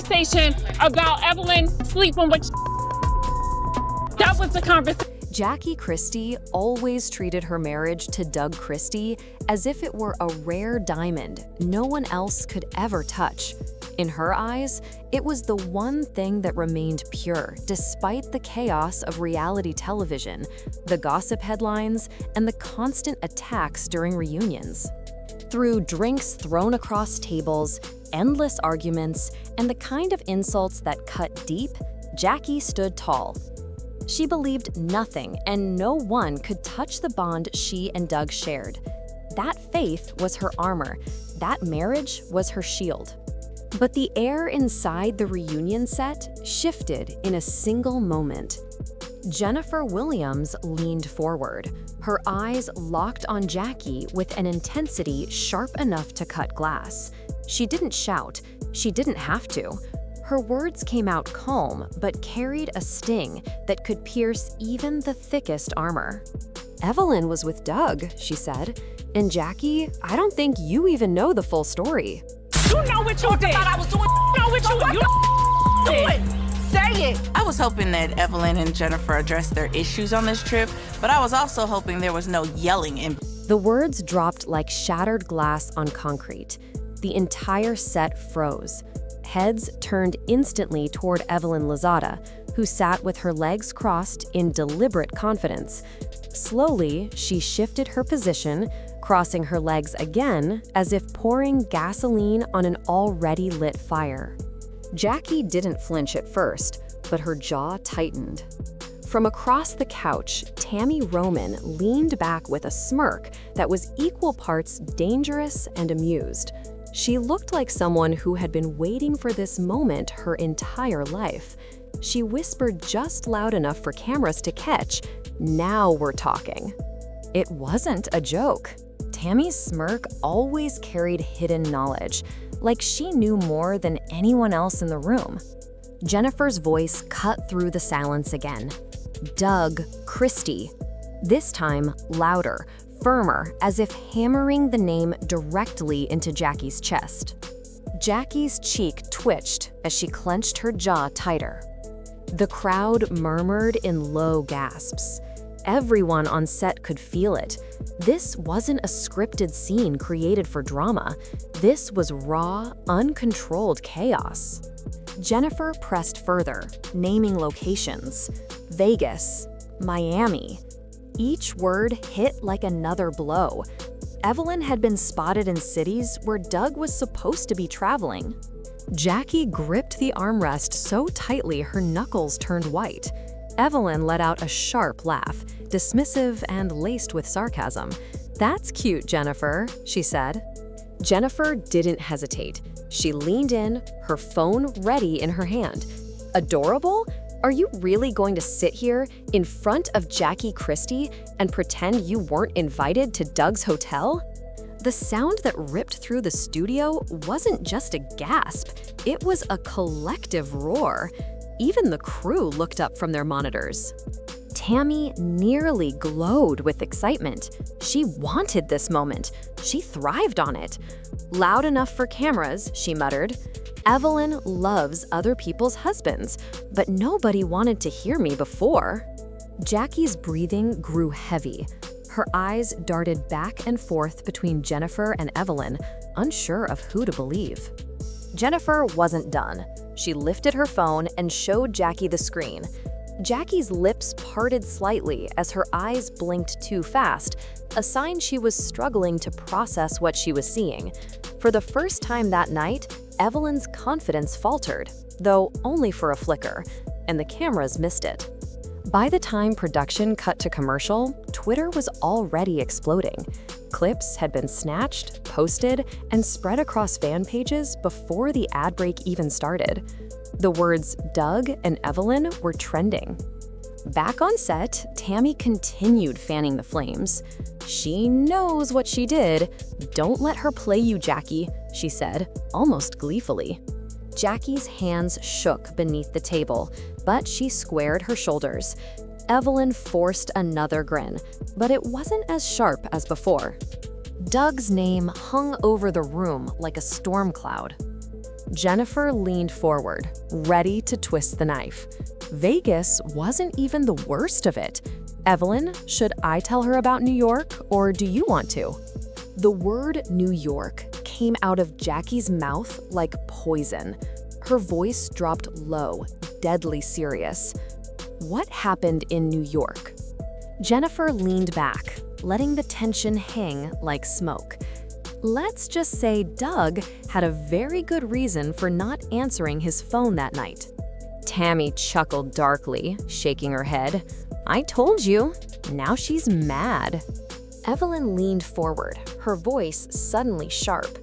conversation about Evelyn sleeping with. That was the conversation. Jackie Christie always treated her marriage to Doug Christie as if it were a rare diamond no one else could ever touch. In her eyes, it was the one thing that remained pure despite the chaos of reality television, the gossip headlines, and the constant attacks during reunions. Through drinks thrown across tables, endless arguments, and the kind of insults that cut deep, Jackie stood tall. She believed nothing and no one could touch the bond she and Doug shared. That faith was her armor. That marriage was her shield. But the air inside the reunion set shifted in a single moment. Jennifer Williams leaned forward, her eyes locked on Jackie with an intensity sharp enough to cut glass. She didn't shout. She didn't have to. Her words came out calm, but carried a sting that could pierce even the thickest armor. "Evelyn was with Doug," she said. "And Jackie, I don't think you even know the full story." You know what you did. I was doing. You know what you Do it. Say it. I was hoping that Evelyn and Jennifer addressed their issues on this trip, but I was also hoping there was no yelling in. The words dropped like shattered glass on concrete. The entire set froze. Heads turned instantly toward Evelyn Lozada, who sat with her legs crossed in deliberate confidence. Slowly, she shifted her position, crossing her legs again, as if pouring gasoline on an already lit fire. Jackie didn't flinch at first, but her jaw tightened. From across the couch, Tammy Roman leaned back with a smirk that was equal parts dangerous and amused. She looked like someone who had been waiting for this moment her entire life. She whispered just loud enough for cameras to catch, "Now we're talking." It wasn't a joke. Tammy's smirk always carried hidden knowledge, like she knew more than anyone else in the room. Jennifer's voice cut through the silence again. "Doug Christie." This time, louder, firmer, as if hammering the name directly into Jackie's chest. Jackie's cheek twitched as she clenched her jaw tighter. The crowd murmured in low gasps. Everyone on set could feel it. This wasn't a scripted scene created for drama. This was raw, uncontrolled chaos. Jennifer pressed further, naming locations. Vegas, Miami. Each word hit like another blow. Evelyn had been spotted in cities where Doug was supposed to be traveling. Jackie gripped the armrest so tightly her knuckles turned white. Evelyn let out a sharp laugh, dismissive and laced with sarcasm. "That's cute, Jennifer," she said. Jennifer didn't hesitate. She leaned in, her phone ready in her hand. "Adorable? Are you really going to sit here in front of Jackie Christie and pretend you weren't invited to Doug's hotel?" The sound that ripped through the studio wasn't just a gasp, it was a collective roar. Even the crew looked up from their monitors. Tammy nearly glowed with excitement. She wanted this moment. She thrived on it. "Loud enough for cameras," she muttered. "Evelyn loves other people's husbands, but nobody wanted to hear me before." Jackie's breathing grew heavy. Her eyes darted back and forth between Jennifer and Evelyn, unsure of who to believe. Jennifer wasn't done. She lifted her phone and showed Jackie the screen. Jackie's lips parted slightly as her eyes blinked too fast, a sign she was struggling to process what she was seeing. For the first time that night, Evelyn's confidence faltered, though only for a flicker, and the cameras missed it. By the time production cut to commercial, Twitter was already exploding. Clips had been snatched, posted, and spread across fan pages before the ad break even started. The words Doug and Evelyn were trending. Back on set, Tammy continued fanning the flames. "She knows what she did. Don't let her play you, Jackie," she said, almost gleefully. Jackie's hands shook beneath the table, but she squared her shoulders. Evelyn forced another grin, but it wasn't as sharp as before. Doug's name hung over the room like a storm cloud. Jennifer leaned forward, ready to twist the knife. Vegas wasn't even the worst of it. Evelyn, should I tell her about New York, or do you want to? The word New York came out of Jackie's mouth like poison. Her voice dropped low, deadly serious. What happened in New York? Jennifer leaned back, letting the tension hang like smoke. Let's just say Doug had a very good reason for not answering his phone that night. Tammy chuckled darkly, shaking her head. I told you. Now she's mad. Evelyn leaned forward, her voice suddenly sharp.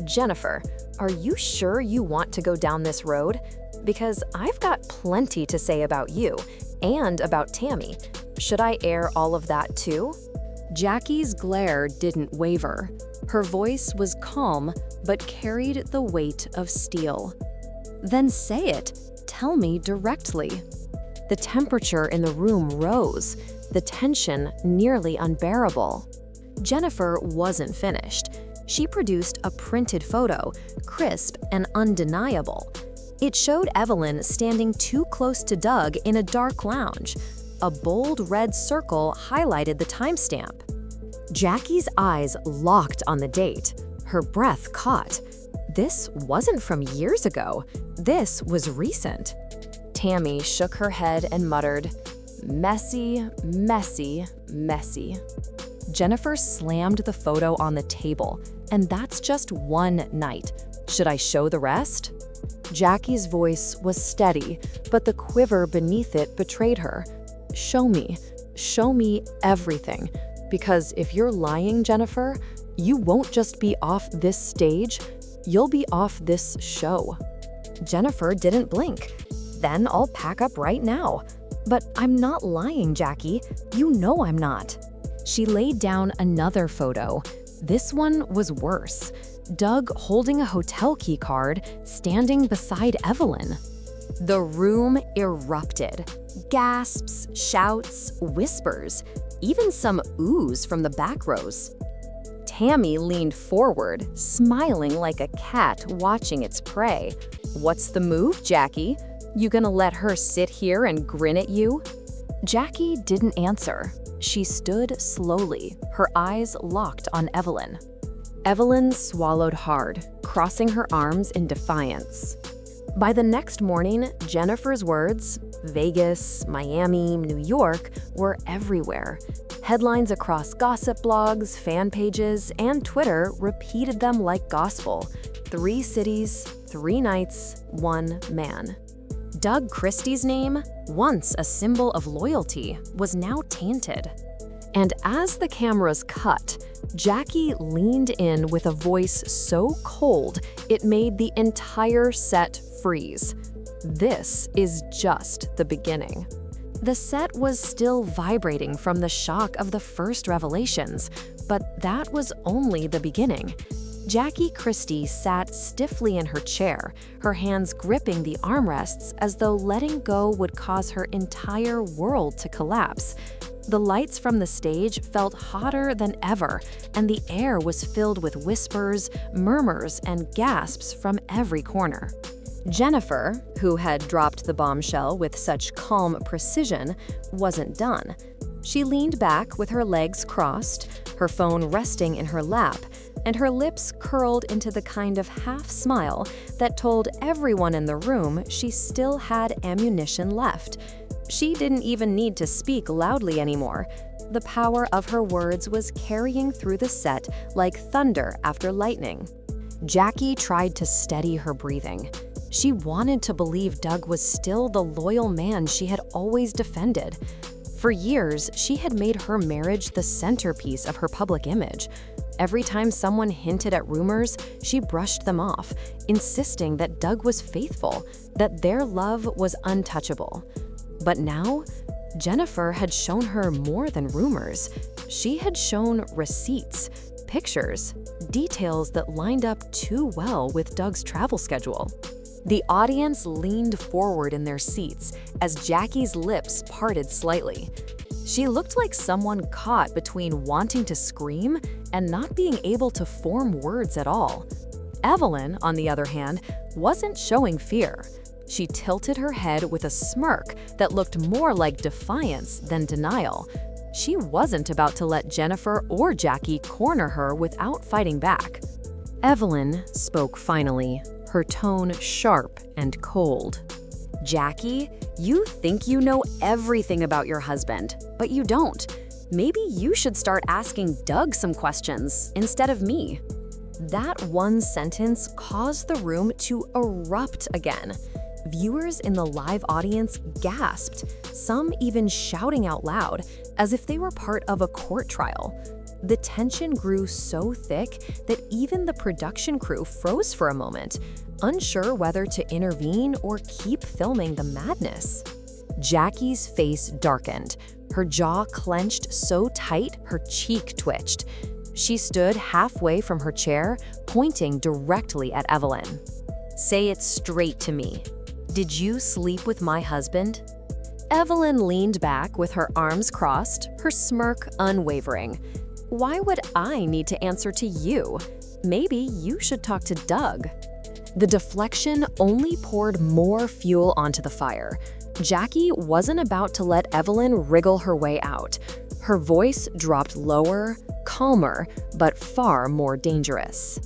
Jennifer, are you sure you want to go down this road? Because I've got plenty to say about you and about Tammy. Should I air all of that too? Jackie's glare didn't waver. Her voice was calm, but carried the weight of steel. Then say it. Tell me directly. The temperature in the room rose, the tension nearly unbearable. Jennifer wasn't finished. She produced a printed photo, crisp and undeniable. It showed Evelyn standing too close to Doug in a dark lounge. A bold red circle highlighted the timestamp. Jackie's eyes locked on the date. Her breath caught. This wasn't from years ago. This was recent. Tammy shook her head and muttered, "Messy, messy, messy." Jennifer slammed the photo on the table, and that's just one night. Should I show the rest? Jackie's voice was steady, but the quiver beneath it betrayed her. Show me everything. Because if you're lying, Jennifer, you won't just be off this stage, you'll be off this show. Jennifer didn't blink. Then I'll pack up right now. But I'm not lying, Jackie. You know I'm not. She laid down another photo. This one was worse. Doug holding a hotel key card, standing beside Evelyn. The room erupted. Gasps, shouts, whispers, even some oohs from the back rows. Tammy leaned forward, smiling like a cat watching its prey. What's the move, Jackie? You gonna let her sit here and grin at you? Jackie didn't answer. She stood slowly, her eyes locked on Evelyn. Evelyn swallowed hard, crossing her arms in defiance. By the next morning, Jennifer's words, Vegas, Miami, New York, were everywhere. Headlines across gossip blogs, fan pages, and Twitter repeated them like gospel. 3 cities, 3 nights, 1 man. Doug Christie's name, once a symbol of loyalty, was now tainted. And as the cameras cut, Jackie leaned in with a voice so cold it made the entire set freeze. This is just the beginning. The set was still vibrating from the shock of the first revelations, but that was only the beginning. Jackie Christie sat stiffly in her chair, her hands gripping the armrests as though letting go would cause her entire world to collapse. The lights from the stage felt hotter than ever, and the air was filled with whispers, murmurs, and gasps from every corner. Jennifer, who had dropped the bombshell with such calm precision, wasn't done. She leaned back with her legs crossed, her phone resting in her lap, and her lips curled into the kind of half-smile that told everyone in the room she still had ammunition left. She didn't even need to speak loudly anymore. The power of her words was carrying through the set like thunder after lightning. Jackie tried to steady her breathing. She wanted to believe Doug was still the loyal man she had always defended. For years, she had made her marriage the centerpiece of her public image. Every time someone hinted at rumors, she brushed them off, insisting that Doug was faithful, that their love was untouchable. But now, Jennifer had shown her more than rumors. She had shown receipts, pictures, details that lined up too well with Doug's travel schedule. The audience leaned forward in their seats as Jackie's lips parted slightly. She looked like someone caught between wanting to scream and not being able to form words at all. Evelyn, on the other hand, wasn't showing fear. She tilted her head with a smirk that looked more like defiance than denial. She wasn't about to let Jennifer or Jackie corner her without fighting back. Evelyn spoke finally, her tone sharp and cold. "Jackie, you think you know everything about your husband, but you don't. Maybe you should start asking Doug some questions instead of me." That one sentence caused the room to erupt again. Viewers in the live audience gasped, some even shouting out loud, as if they were part of a court trial. The tension grew so thick that even the production crew froze for a moment, unsure whether to intervene or keep filming the madness. Jackie's face darkened. Her jaw clenched so tight her cheek twitched. She stood halfway from her chair, pointing directly at Evelyn. "Say it straight to me. Did you sleep with my husband?" Evelyn leaned back with her arms crossed, her smirk unwavering. "Why would I need to answer to you? Maybe you should talk to Doug." The deflection only poured more fuel onto the fire. Jackie wasn't about to let Evelyn wriggle her way out. Her voice dropped lower, calmer, but far more dangerous.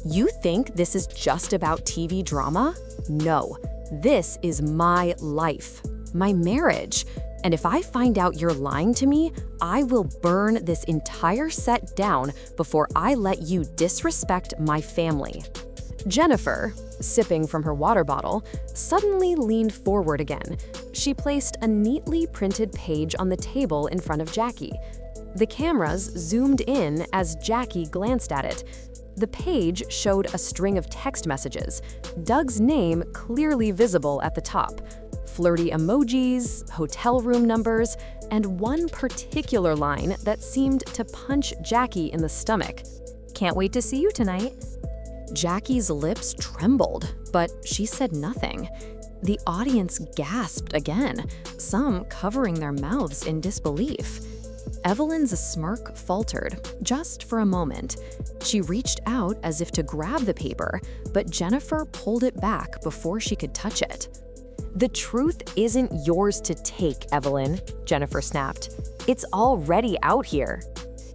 "You think this is just about TV drama? No, this is my life, my marriage. And if I find out you're lying to me, I will burn this entire set down before I let you disrespect my family." Jennifer, sipping from her water bottle, suddenly leaned forward again. She placed a neatly printed page on the table in front of Jackie. The cameras zoomed in as Jackie glanced at it. The page showed a string of text messages, Doug's name clearly visible at the top, flirty emojis, hotel room numbers, and one particular line that seemed to punch Jackie in the stomach. "Can't wait to see you tonight." Jackie's lips trembled, but she said nothing. The audience gasped again, some covering their mouths in disbelief. Evelyn's smirk faltered, just for a moment. She reached out as if to grab the paper, but Jennifer pulled it back before she could touch it. "The truth isn't yours to take, Evelyn," Jennifer snapped. "It's already out here."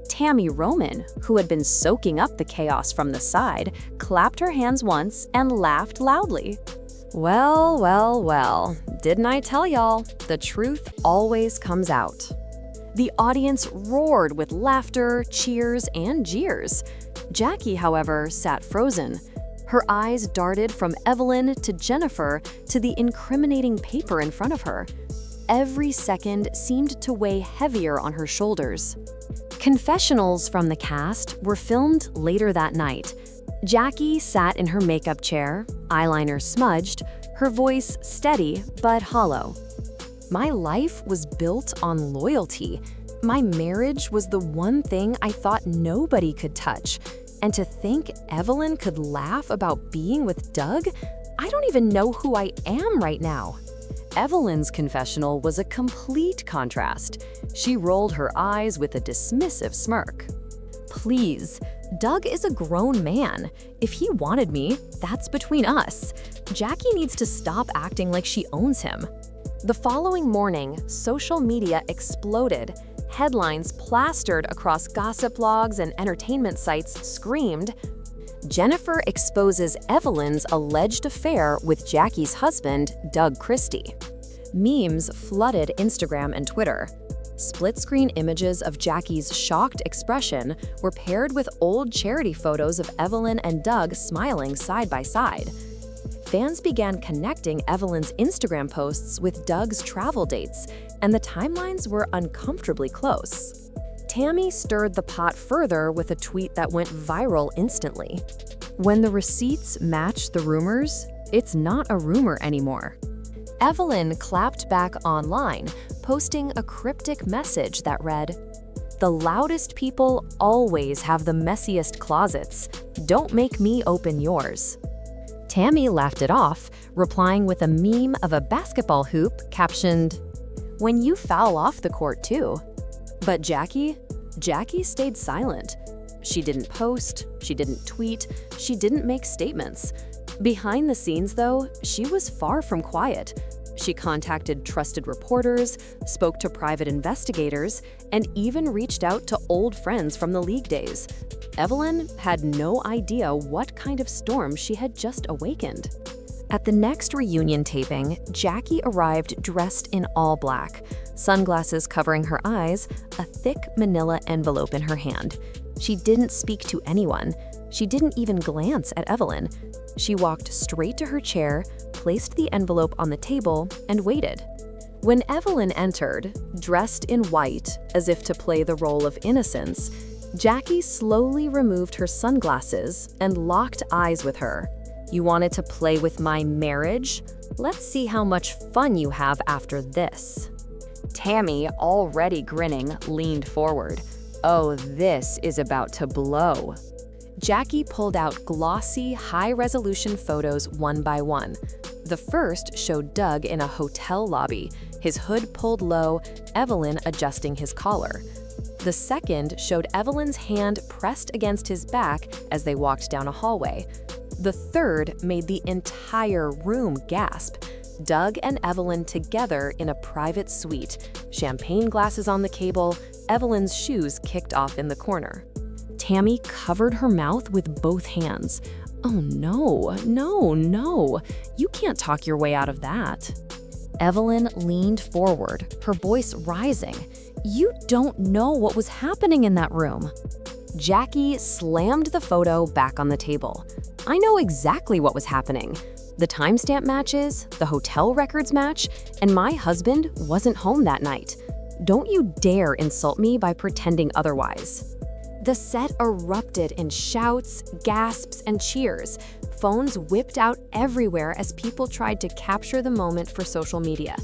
Tammy Roman, who had been soaking up the chaos from the side, clapped her hands once and laughed loudly. "Well, well, well, didn't I tell y'all? The truth always comes out." The audience roared with laughter, cheers, and jeers. Jackie, however, sat frozen. Her eyes darted from Evelyn to Jennifer to the incriminating paper in front of her. Every second seemed to weigh heavier on her shoulders. Confessionals from the cast were filmed later that night. Jackie sat in her makeup chair, eyeliner smudged, her voice steady but hollow. "My life was built on loyalty. My marriage was the one thing I thought nobody could touch. And to think Evelyn could laugh about being with Doug? I don't even know who I am right now." Evelyn's confessional was a complete contrast. She rolled her eyes with a dismissive smirk. "Please, Doug is a grown man. If he wanted me, that's between us. Jackie needs to stop acting like she owns him." The following morning, social media exploded. Headlines plastered across gossip blogs and entertainment sites screamed, "Jennifer exposes Evelyn's alleged affair with Jackie's husband, Doug Christie." Memes flooded Instagram and Twitter. Split-screen images of Jackie's shocked expression were paired with old charity photos of Evelyn and Doug smiling side by side. Fans began connecting Evelyn's Instagram posts with Doug's travel dates, and the timelines were uncomfortably close. Tammy stirred the pot further with a tweet that went viral instantly. "When the receipts match the rumors, it's not a rumor anymore." Evelyn clapped back online, posting a cryptic message that read, "The loudest people always have the messiest closets. Don't make me open yours." Tammy laughed it off, replying with a meme of a basketball hoop captioned, "When you foul off the court too." But Jackie stayed silent. She didn't post, she didn't tweet, she didn't make statements. Behind the scenes, though, she was far from quiet. She contacted trusted reporters, spoke to private investigators, and even reached out to old friends from the league days. Evelyn had no idea what kind of storm she had just awakened. At the next reunion taping, Jackie arrived dressed in all black, sunglasses covering her eyes, a thick manila envelope in her hand. She didn't speak to anyone. She didn't even glance at Evelyn. She walked straight to her chair, placed the envelope on the table, and waited. When Evelyn entered, dressed in white, as if to play the role of innocence, Jackie slowly removed her sunglasses and locked eyes with her. "You wanted to play with my marriage? Let's see how much fun you have after this." Tammy, already grinning, leaned forward. "Oh, this is about to blow." Jackie pulled out glossy, high-resolution photos one by one. The first showed Doug in a hotel lobby, his hood pulled low, Evelyn adjusting his collar. The second showed Evelyn's hand pressed against his back as they walked down a hallway. The third made the entire room gasp. Doug and Evelyn together in a private suite, champagne glasses on the table, Evelyn's shoes kicked off in the corner. Tammy covered her mouth with both hands. "Oh no, no, no, you can't talk your way out of that." Evelyn leaned forward, her voice rising. "You don't know what was happening in that room." Jackie slammed the photo back on the table. "I know exactly what was happening. The timestamp matches, the hotel records match, and my husband wasn't home that night. Don't you dare insult me by pretending otherwise." The set erupted in shouts, gasps, and cheers. Phones whipped out everywhere as people tried to capture the moment for social media.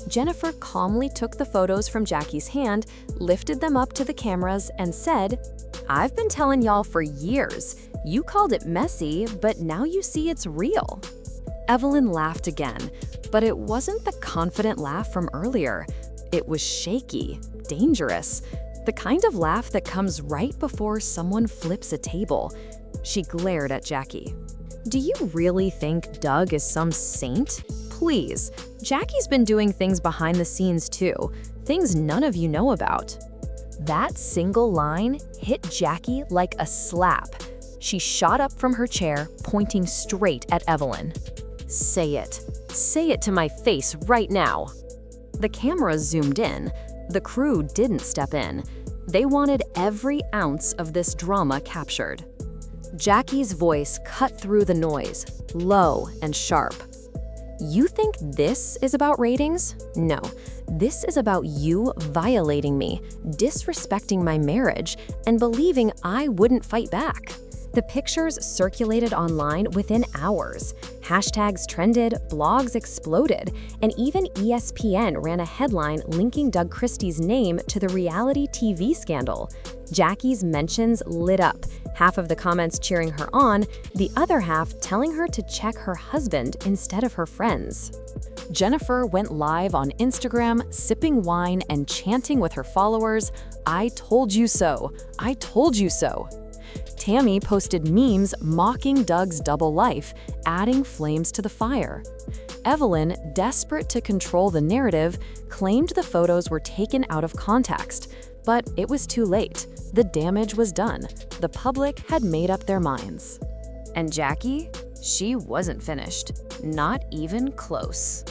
Jennifer calmly took the photos from Jackie's hand, lifted them up to the cameras, and said, "I've been telling y'all for years. You called it messy, but now you see it's real." Evelyn laughed again, but it wasn't the confident laugh from earlier. It was shaky, dangerous, the kind of laugh that comes right before someone flips a table. She glared at Jackie. "Do you really think Doug is some saint? Please, Jackie's been doing things behind the scenes too, things none of you know about." That single line hit Jackie like a slap. She shot up from her chair, pointing straight at Evelyn. "Say it. Say it to my face right now." The cameras zoomed in. The crew didn't step in. They wanted every ounce of this drama captured. Jackie's voice cut through the noise, low and sharp. "You think this is about ratings? No, this is about you violating me, disrespecting my marriage, and believing I wouldn't fight back." The pictures circulated online within hours. Hashtags trended, blogs exploded, and even ESPN ran a headline linking Doug Christie's name to the reality TV scandal. Jackie's mentions lit up, half of the comments cheering her on, the other half telling her to check her husband instead of her friends. Jennifer went live on Instagram, sipping wine and chanting with her followers, "I told you so, I told you so." Tammy posted memes mocking Doug's double life, adding flames to the fire. Evelyn, desperate to control the narrative, claimed the photos were taken out of context. But it was too late. The damage was done. The public had made up their minds. And Jackie? She wasn't finished. Not even close.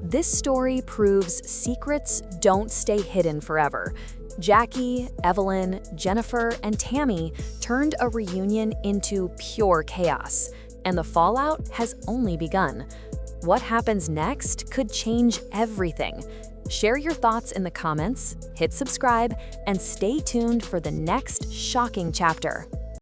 This story proves secrets don't stay hidden forever. Jackie, Evelyn, Jennifer, and Tammy turned a reunion into pure chaos, and the fallout has only begun. What happens next could change everything. Share your thoughts in the comments, hit subscribe, and stay tuned for the next shocking chapter.